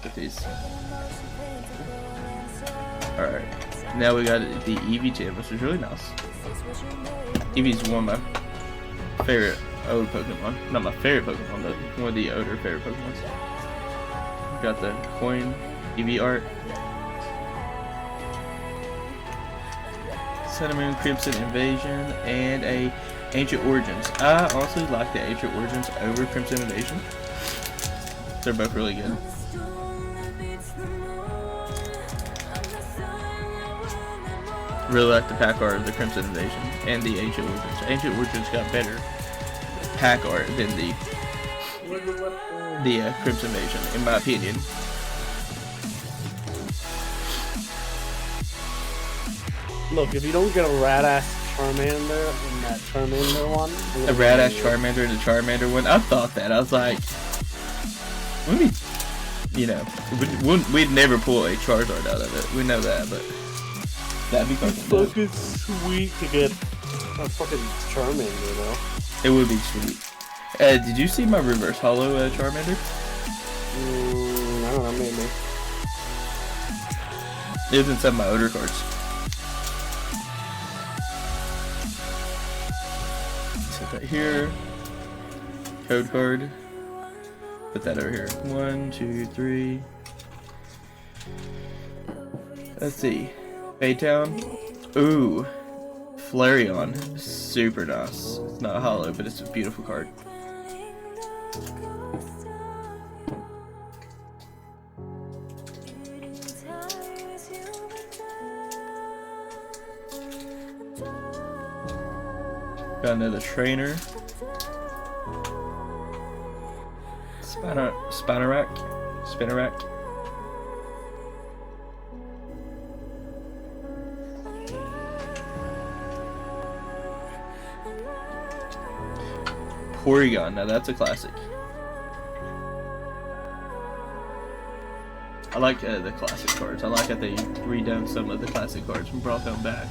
with these. Alright, now we got the EV10, which is really nice. Eevee's one of my favorite old Pokemon. Not my favorite Pokemon, but one of the older favorite Pokemons. Got the coin Eevee art. Sun Moon, Crimson Invasion, and a Ancient Origins. I honestly like the Ancient Origins over Crimson Invasion. They're both really good. Really like the pack art of the Crimson Invasion and the Ancient Origins. Ancient Origins got better pack art than the Crimson Invasion, in my opinion. Look, if you don't get a rad-ass Charmander in that Charmander one... A rad-ass Charmander in the Charmander one? I thought that. I was like... You know, we'd never pull a Charizard out of it. We know that, but... That'd be fucking sweet to get a fucking Charmander, though. It would be sweet. Did you see my reverse holo Charmander? I don't know, maybe. It was in some of my older cards. Set that here. Code card. Put that over here. 1, 2, 3. Let's see. Baytown. Ooh. Flareon. Super nice. It's not hollow, but it's a beautiful card. Got another trainer. Spinarak. Porygon, now that's a classic. I like the classic cards. I like that they redone some of the classic cards and brought them back.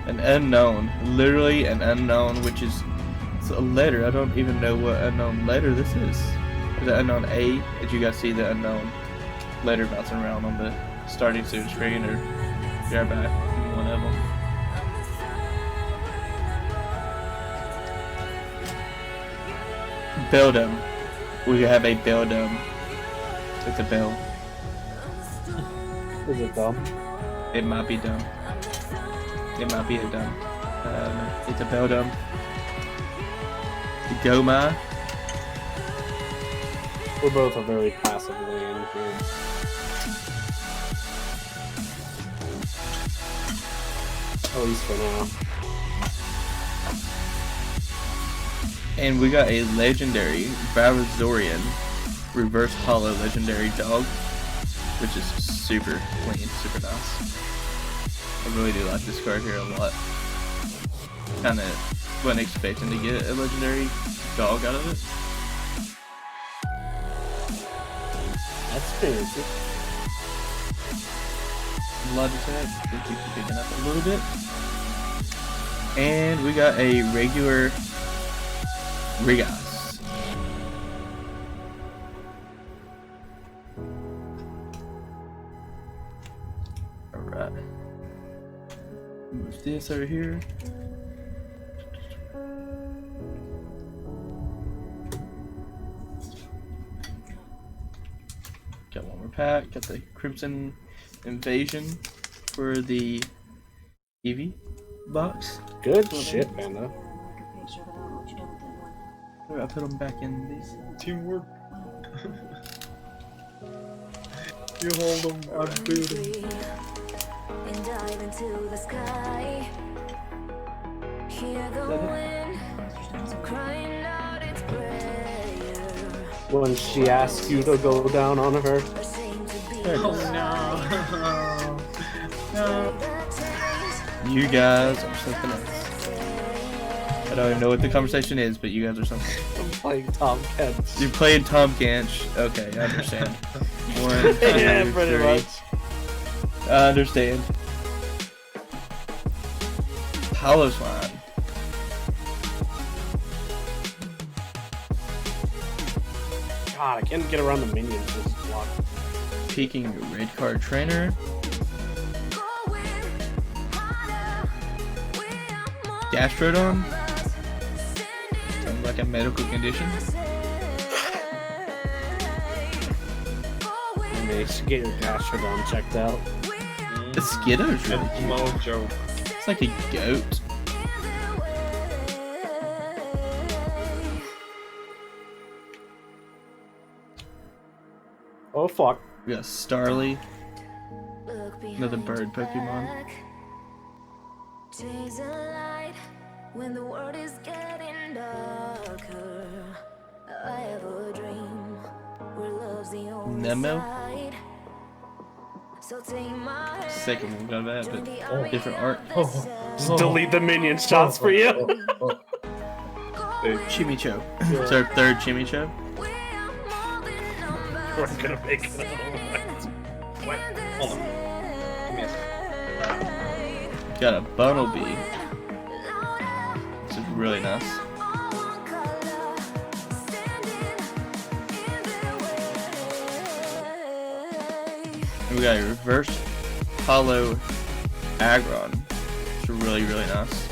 An unknown, literally an unknown, which is it's a letter. I don't even know what unknown letter this is. Is it unknown A? Did you guys see the unknown letter bouncing around on the starting soon screen, or grab back one of them? Beldum. We have a Beldum. It's a bell. Is it dumb? It might be dumb. It might be a dumb. It's a Beldum. Goma. We're both a very passive land here. At least for now. And we got a legendary Bavazorian reverse hollow legendary dog, which is super clean, super nice. I really do like this card here a lot. Kind of wasn't expecting to get a legendary dog out of it. That's fancy. Logitech, think you can pick it up a little bit. And we got a regular Rigas. Alright. Move this over here. Got one more pack. Got the Crimson Invasion for the Eevee box. Good shit, Panda. I put them back in these. Teamwork. You hold them, I'm beating. And dive into the sky. Hear the wind crying out its prayer. When she asks you to go down on her. Oh no. No. You guys are something else. I don't even know what the conversation is, but you guys are something. I'm playing Tom Kench. You're playing Tom Kench. Okay, I understand. 1, 2, Yeah, pretty 3. much. I understand. Holoswine. God, I can't get around the minions. Just block. Peeking red card trainer. Gastrodon. Sounds like a medical condition. Nice. Get your Gastrodon checked out. The Skiddo's really cute. Mojo. It's like a goat. Oh fuck. We got Starly. Another bird Pokemon. Chase a light when the world is getting darker. I have a dream where love's the only Nemo. side. So take my hand, Second one got that, but different art. Just delete the minion shots for you. Chimicho. It's our third Chimicho. we are more than numbers. We're gonna make it. What? Hold on. Give me a second. Got a Bunnelby. This is really nice. And we got a reverse hollow Aggron. It's really, really nice.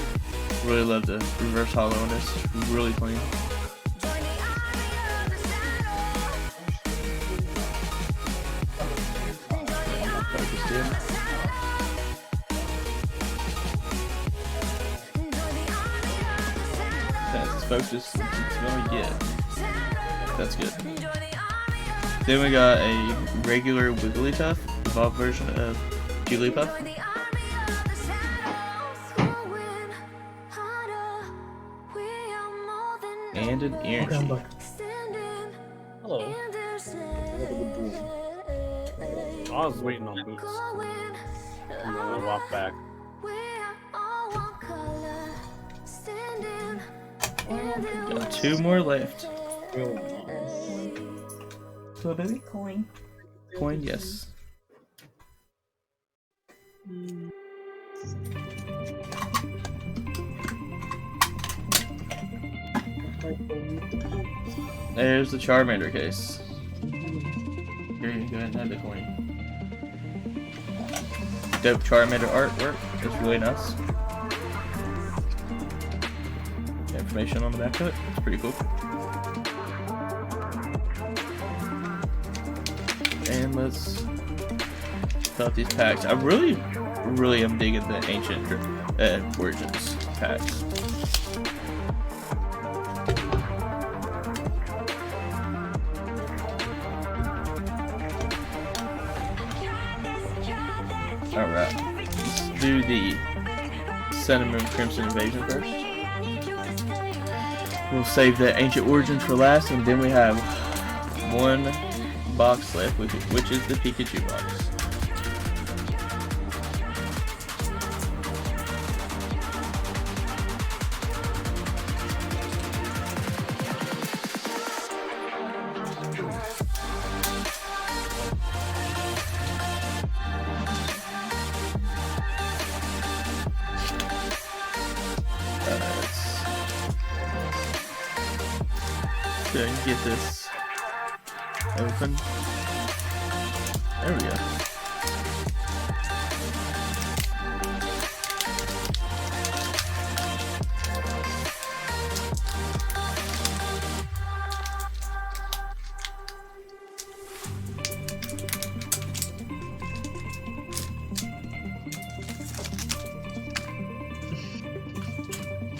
Really love the reverse hollow on this. Really clean. Focused in. That's focused. It's going to get. That's good. Then we got a regular Wigglytuff, evolved version of Jigglypuff. And an energy. Hello. I was waiting on Boots. And then I walked back. Got two more left. So baby? Coin. Coin, yes. There's the Charmander case. Here, you go ahead and have the coin. Dope Charmander artwork. It's really nice. Information on the back of it. It's pretty cool. And let's fill out these packs. I really am digging the Ancient Origins packs. Alright, let's do the Sun Moon Crimson Invasion first. We'll save the Ancient Origins for last, and then we have one box left, which is the Pikachu box. Let's go and get this open. There we go.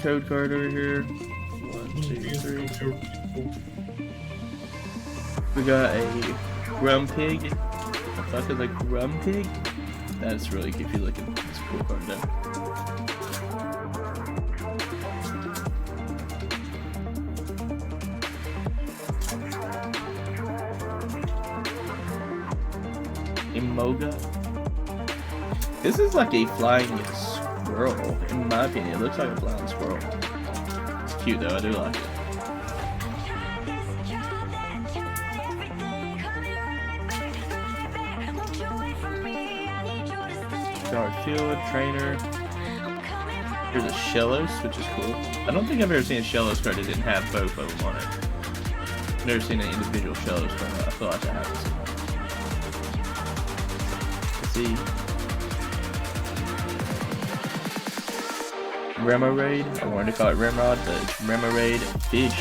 Code card over here. 1, 2, 3. We got a Grumpig. The fuck is a Grumpig? That's really goofy looking. It's a cool card though. Emoga. This is like a flying squirrel, in my opinion. It looks like a flying squirrel. It's cute though, I do like it. Field trainer. Here's a Shellos, which is cool. I don't think I've ever seen a Shellos card that didn't have both of them on it. Never seen any individual shows from it. I feel like I have to see. Let's see. Remoraid. I wanted to call it Remrod, but it's Remoraid Fish.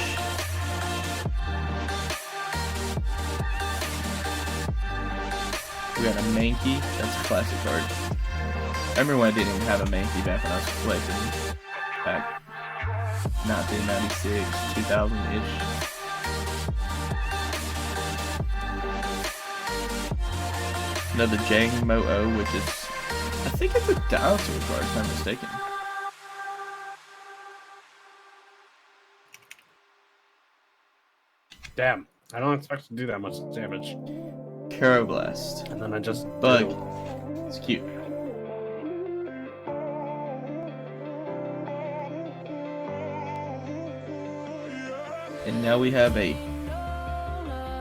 We got a Mankey. That's a classic card. I remember when I didn't even have a Mankey back when I was collecting. Back 1996, 2000-ish. Another Jang Mo-O, which is, I think it's a dinosaur card if I'm mistaken. Damn, I don't expect to do that much damage. Carablast. And then I just Bug. do. It's cute. And now we have a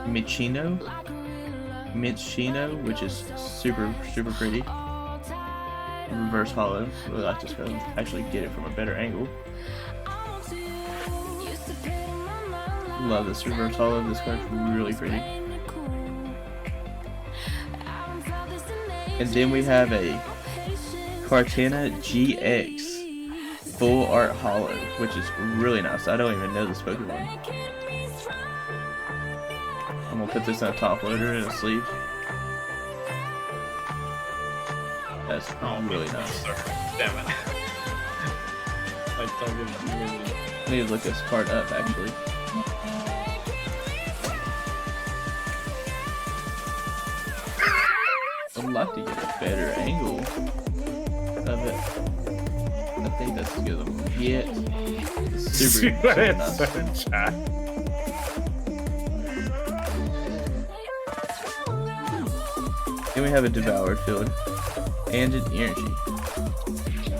Michino, which is super pretty. Reverse hollow. Really like this card. Actually, get it from a better angle. Love this reverse hollow. This card's really pretty. And then we have a Cartana GX full art hollow, which is really nice. I don't even know this Pokemon. I'm gonna put this in a top loader and a sleeve. That's really nice. Damn it. I need to look this card up actually. I'd like to get a better angle of it. I think that's as good as I'm gonna get. It's super nice. And we have a devoured field and an energy.